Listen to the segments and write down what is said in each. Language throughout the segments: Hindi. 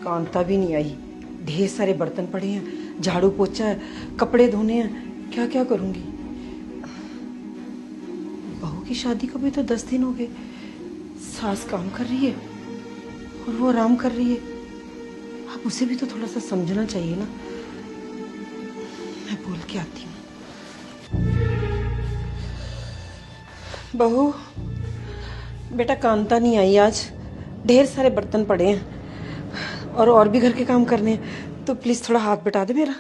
कांता भी नहीं आई, ढेर सारे बर्तन पड़े हैं, झाड़ू पोछा है, कपड़े धोने हैं, क्या क्या करूंगी। बहू की शादी को भी तो 10 दिन हो गए। सास काम कर रही है और वो आराम कर रही है। अब उसे भी तो थोड़ा सा समझना चाहिए ना। मैं बोल के आती हूँ। बहू बेटा, कांता नहीं आई आज, ढेर सारे बर्तन पड़े हैं और भी घर के काम करने हैं, तो प्लीज थोड़ा हाथ बटा दे मेरा।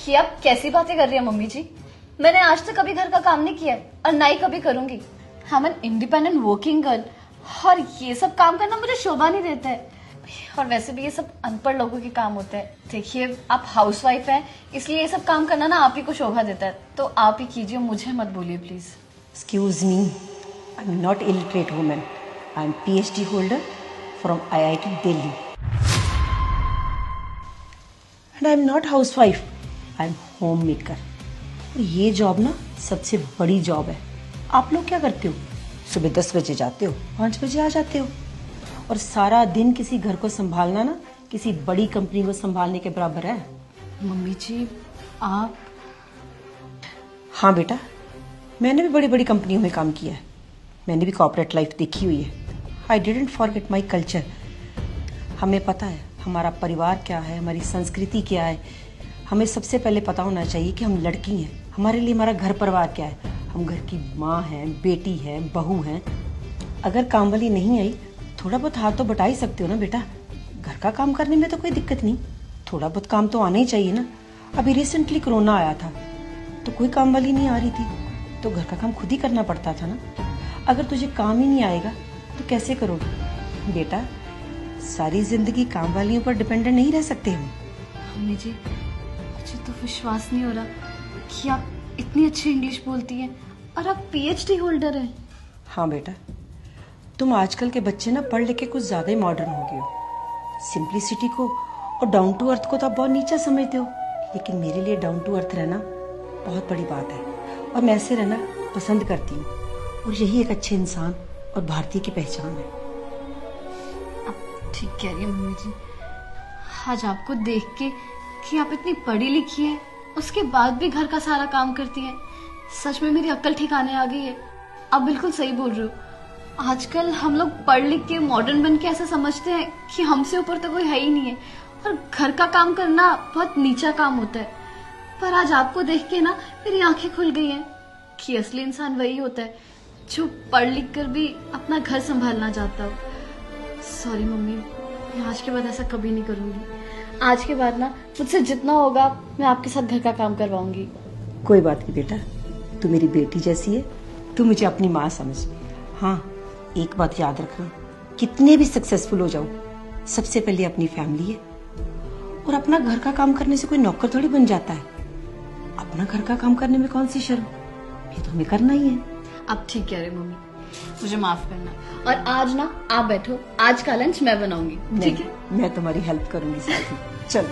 ये आप कैसी बातें कर रही है मम्मी जी? मैंने आज तक कभी घर का काम नहीं किया और ना ही कभी करूंगी। हम एन इंडिपेंडेंट वर्किंग गर्ल, और ये सब काम करना मुझे शोभा नहीं देता है। और वैसे भी ये सब अनपढ़ लोगों के काम होते हैं। देखिए, आप हाउसवाइफ हैं, इसलिए ये सब काम करना ना आप ही को शोभा देता है, तो आप ही कीजिए, मुझे मत बोलिए please. Excuse me, I'm not illiterate woman. I'm PhD holder from IIT Delhi. And I'm not housewife. I'm homemaker. और ये जॉब ना सबसे बड़ी जॉब है। आप लोग क्या करते हो? सुबह 10 बजे जाते हो, 5 बजे आ जाते हो, और सारा दिन किसी घर को संभालना ना किसी बड़ी कंपनी को संभालने के बराबर है। मम्मी जी आप... हाँ बेटा, मैंने भी बड़ी बड़ी कंपनियों में काम किया है। मैंने भी कॉर्पोरेट लाइफ देखी हुई है। I didn't forget my culture. हमें पता है हमारा परिवार क्या है, हमारी संस्कृति क्या है। हमें सबसे पहले पता होना चाहिए कि हम लड़की हैं, हमारे लिए हमारा घर परिवार क्या है। हम घर की माँ हैं, बेटी हैं, बहू हैं। अगर काम वाली नहीं आई, थोड़ा बहुत हाथ तो बटा ही सकते हो ना बेटा। घर का काम करने में तो कोई दिक्कत नहीं, थोड़ा बहुत काम तो आना ही चाहिए ना। अभी रिसेंटली कोरोना आया था तो कोई काम वाली नहीं आ रही थी, तो घर का काम खुद ही करना पड़ता था ना। अगर तुझे काम ही नहीं आएगा तो कैसे करोगे बेटा? सारी जिंदगी काम वालियों पर डिपेंडेंट नहीं रह सकते हम। मम्मी जी, मुझे तो विश्वास नहीं हो रहा कि आप इतनी अच्छी इंग्लिश बोलती हैं और आप PhD होल्डर हैं। हाँ बेटा, तुम आजकल के बच्चे ना पढ़ लिख के कुछ ज्यादा ही मॉडर्न हो गए हो। सिंप्लिसिटी को और डाउन टू अर्थ को तो आप बहुत नीचा समझते हो, लेकिन मेरे लिए डाउन टू अर्थ रहना बहुत बड़ी बात है, और मैं ऐसे रहना पसंद करती हूँ, और यही एक अच्छे इंसान और भारतीय की पहचान है। आप ठीक कह रही हैं मम्मी जी। आज आपको देख के कि आप इतनी पढ़ी लिखी है, उसके बाद भी घर का सारा काम करती हैं, सच में मेरी अक्ल ठिकाने आ गई है। आप बिल्कुल सही बोल रहे हो। आजकल हम लोग पढ़ लिख के मॉडर्न बन के ऐसा समझते हैं कि हमसे ऊपर तो कोई है ही नहीं है, और घर का काम करना बहुत नीचा काम होता है। पर आज आपको देख के ना मेरी आंखें खुल गई हैं कि असली इंसान वही होता है जो पढ़ लिख कर भी अपना घर संभालना चाहता हो। सॉरी मम्मी, मैं आज के बाद ऐसा कभी नहीं करूंगी। आज के बाद ना मुझसे जितना होगा मैं आपके साथ घर का काम करवाऊंगी। कोई बात नहीं बेटा, तू मेरी बेटी जैसी है, तू मुझे अपनी माँ समझ। हाँ, एक बात याद रखना, कितने भी सक्सेसफुल हो जाओ, सबसे पहले अपनी फैमिली है। और अपना घर का काम करने से कोई नौकर थोड़ी बन जाता है। अपना घर का काम करने में कौन सी शर्म, ये तो हमें करना ही है। आप ठीक कह रहे मम्मी, मुझे माफ करना। और आज ना आप बैठो, आज का लंच मैं बनाऊंगी, ठीक है? मैं तुम्हारी हेल्प करूंगी साथ ही। चल।